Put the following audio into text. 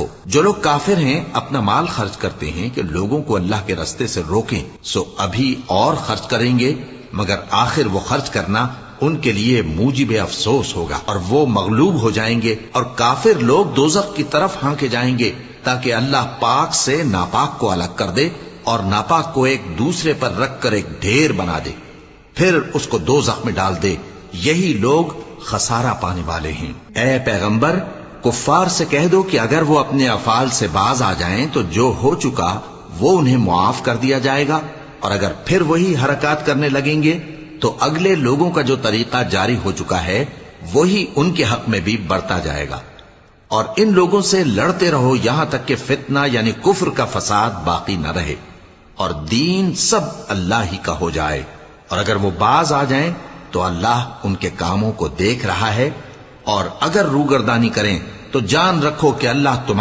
سکو۔ جو لوگ کافر ہیں اپنا مال خرچ کرتے ہیں کہ لوگوں کو اللہ کے رستے سے روکیں، سو ابھی اور خرچ کریں گے، مگر آخر وہ خرچ کرنا ان کے لیے موجب افسوس ہوگا اور وہ مغلوب ہو جائیں گے، اور کافر لوگ دوزخ کی طرف ہانکے جائیں گے تاکہ اللہ پاک سے ناپاک کو الگ کر دے اور ناپاک کو ایک دوسرے پر رکھ کر ایک ڈھیر بنا دے، پھر اس کو دوزخ میں ڈال دے۔ یہی لوگ خسارہ پانے والے ہیں۔ اے پیغمبر، کفار سے کہہ دو کہ اگر وہ اپنے افعال سے باز آ جائیں تو جو ہو چکا وہ انہیں معاف کر دیا جائے گا، اور اگر پھر وہی حرکات کرنے لگیں گے تو اگلے لوگوں کا جو طریقہ جاری ہو چکا ہے وہی ان کے حق میں بھی بڑھتا جائے گا۔ اور ان لوگوں سے لڑتے رہو یہاں تک کہ فتنہ یعنی کفر کا فساد باقی نہ رہے اور دین سب اللہ ہی کا ہو جائے، اور اگر وہ باز آ جائیں تو اللہ ان کے کاموں کو دیکھ رہا ہے، اور اگر روگردانی کریں تو جان رکھو کہ اللہ تمہارے